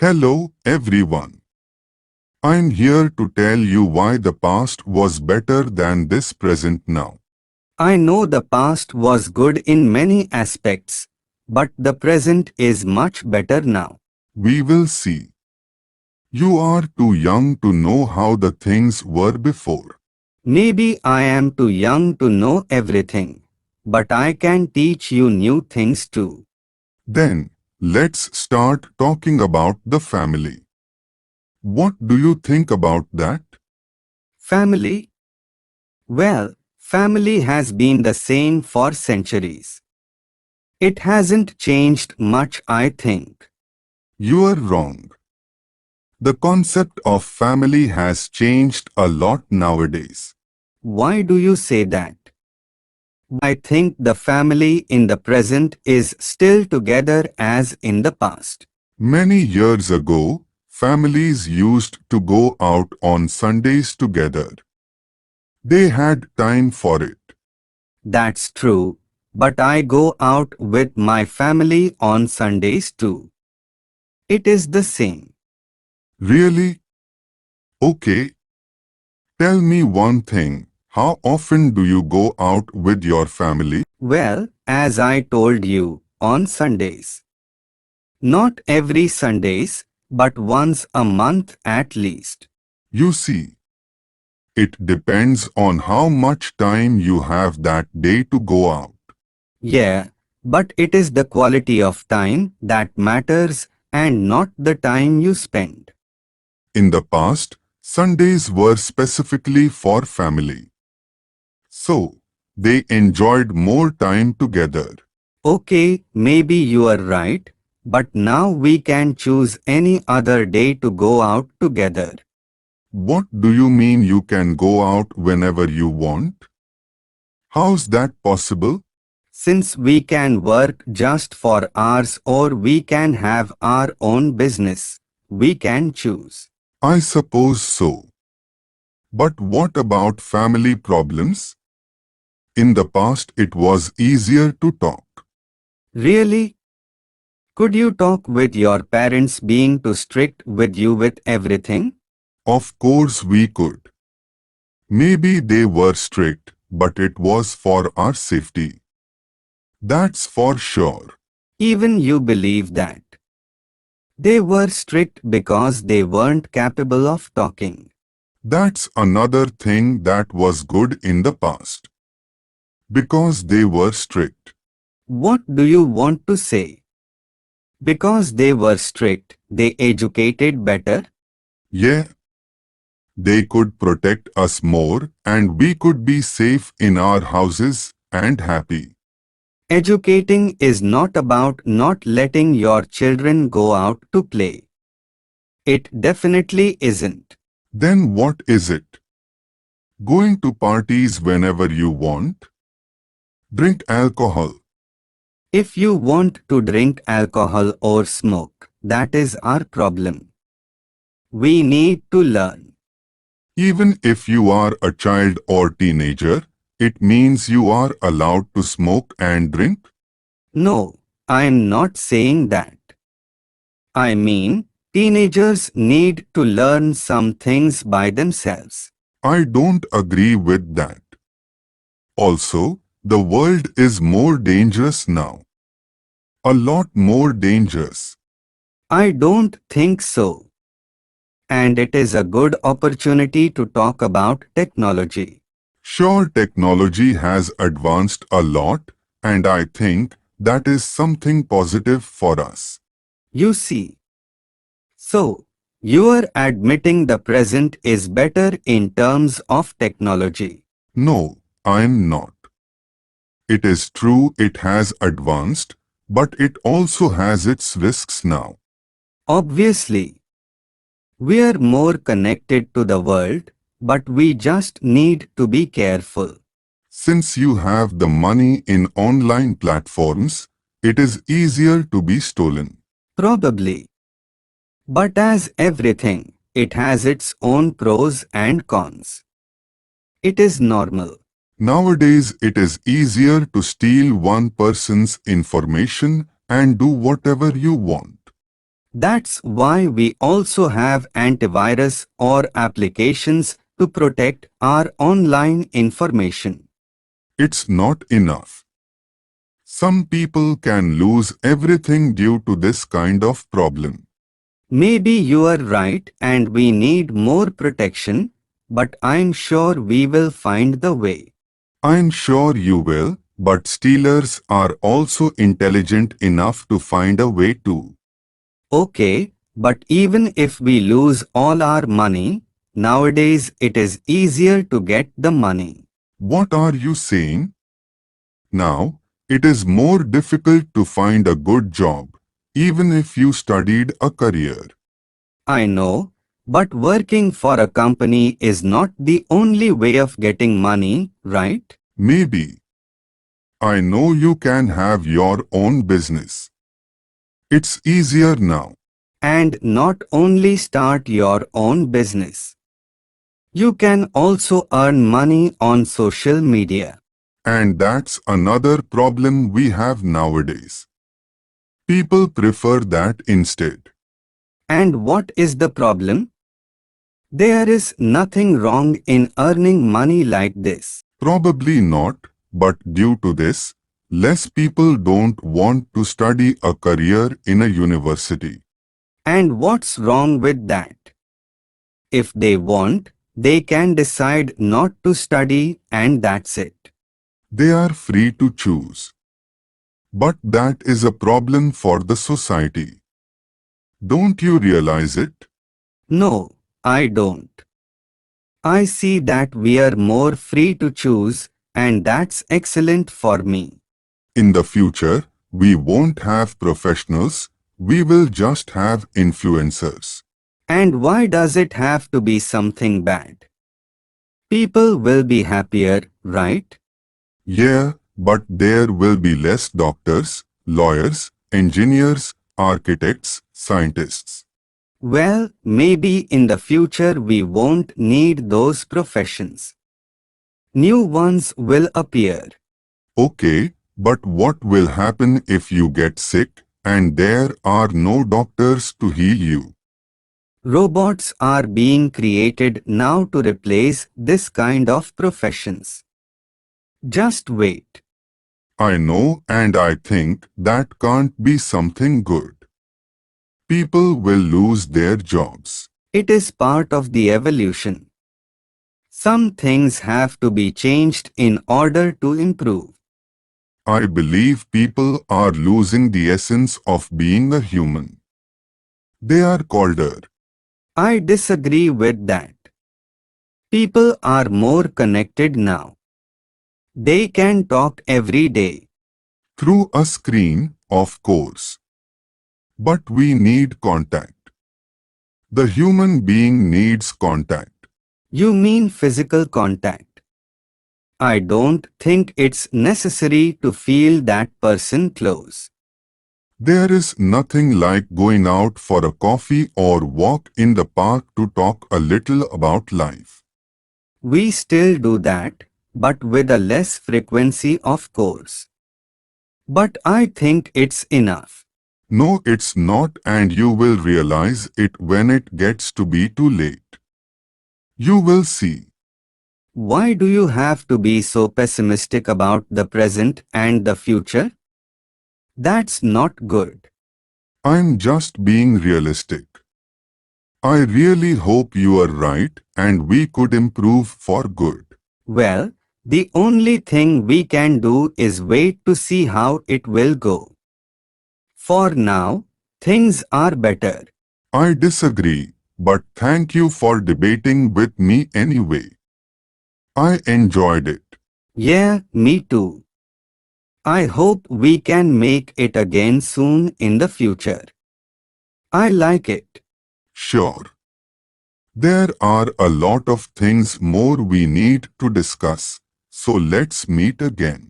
Hello, everyone. I'm here to tell you why the past was better than this present now. I know the past was good in many aspects, but the present is much better now. We will see. You are too young to know how the things were before. Maybe I am too young to know everything, but I can teach you new things too. Then, let's start talking about the family. What do you think about that? Family? Well, family has been the same for centuries. It hasn't changed much, I think. You are wrong. The concept of family has changed a lot nowadays. Why do you say that? I think the family in the present is still together as in the past. Many years ago, families used to go out on Sundays together. They had time for it. That's true, but I go out with my family on Sundays too. It is the same. Really? Okay. Tell me one thing. How often do you go out with your family? Well, as I told you, on Sundays. Not every Sundays, but once a month at least. You see, it depends on how much time you have that day to go out. Yeah, but it is the quality of time that matters and not the time you spend. In the past, Sundays were specifically for family. So, they enjoyed more time together. Okay, maybe you are right, but now we can choose any other day to go out together. What do you mean you can go out whenever you want? How's that possible? Since we can work just for hours or we can have our own business, we can choose. I suppose so. But what about family problems? In the past, it was easier to talk. Really? Could you talk with your parents being too strict with you with everything? Of course we could. Maybe they were strict, but it was for our safety. That's for sure. Even you believe that. They were strict because they weren't capable of talking. That's another thing that was good in the past. Because they were strict. What do you want to say? Because they were strict, they educated better? Yeah, they could protect us more and we could be safe in our houses and happy. Educating is not about not letting your children go out to play. It definitely isn't. Then what is it? Going to parties whenever you want? Drink alcohol. If you want to drink alcohol or smoke, that is our problem. We need to learn. Even if you are a child or teenager, it means you are allowed to smoke and drink? No, I am not saying that. I mean, teenagers need to learn some things by themselves. I don't agree with that. Also, the world is more dangerous now. A lot more dangerous. I don't think so. And it is a good opportunity to talk about technology. Sure, technology has advanced a lot, and I think that is something positive for us. You see. So, you are admitting the present is better in terms of technology. No, I'm not. It is true it has advanced, but it also has its risks now. Obviously, we are more connected to the world, but we just need to be careful. Since you have the money in online platforms, it is easier to be stolen. Probably. But as everything, it has its own pros and cons. It is normal. Nowadays, it is easier to steal one person's information and do whatever you want. That's why we also have antivirus or applications to protect our online information. It's not enough. Some people can lose everything due to this kind of problem. Maybe you are right and we need more protection, but I'm sure we will find the way. I'm sure you will, but stealers are also intelligent enough to find a way too. Okay, but even if we lose all our money, nowadays it is easier to get the money. What are you saying? Now, it is more difficult to find a good job, even if you studied a career. I know, but working for a company is not the only way of getting money, right? Maybe. I know you can have your own business. It's easier now. And not only start your own business. You can also earn money on social media. And that's another problem we have nowadays. People prefer that instead. And what is the problem? There is nothing wrong in earning money like this. Probably not, but due to this, less people don't want to study a career in a university. And what's wrong with that? If they want, they can decide not to study and that's it. They are free to choose. But that is a problem for the society. Don't you realize it? No, I don't. I see that we are more free to choose and that's excellent for me. In the future, we won't have professionals, we will just have influencers. And why does it have to be something bad? People will be happier, right? Yeah, but there will be less doctors, lawyers, engineers, architects, scientists. Well, maybe in the future we won't need those professions. New ones will appear. Okay, but what will happen if you get sick and there are no doctors to heal you? Robots are being created now to replace this kind of professions. Just wait. I know, and I think that can't be something good. People will lose their jobs. It is part of the evolution. Some things have to be changed in order to improve. I believe people are losing the essence of being a human. They are colder. I disagree with that. People are more connected now. They can talk every day. Through a screen, of course. But we need contact. The human being needs contact. You mean physical contact. I don't think it's necessary to feel that person close. There is nothing like going out for a coffee or walk in the park to talk a little about life. We still do that, but with a less frequency, of course. But I think it's enough. No, it's not, and you will realize it when it gets to be too late. You will see. Why do you have to be so pessimistic about the present and the future? That's not good. I'm just being realistic. I really hope you are right and we could improve for good. Well, the only thing we can do is wait to see how it will go. For now, things are better. I disagree, but thank you for debating with me anyway. I enjoyed it. Yeah, me too. I hope we can make it again soon in the future. I like it. Sure. There are a lot of things more we need to discuss, so let's meet again.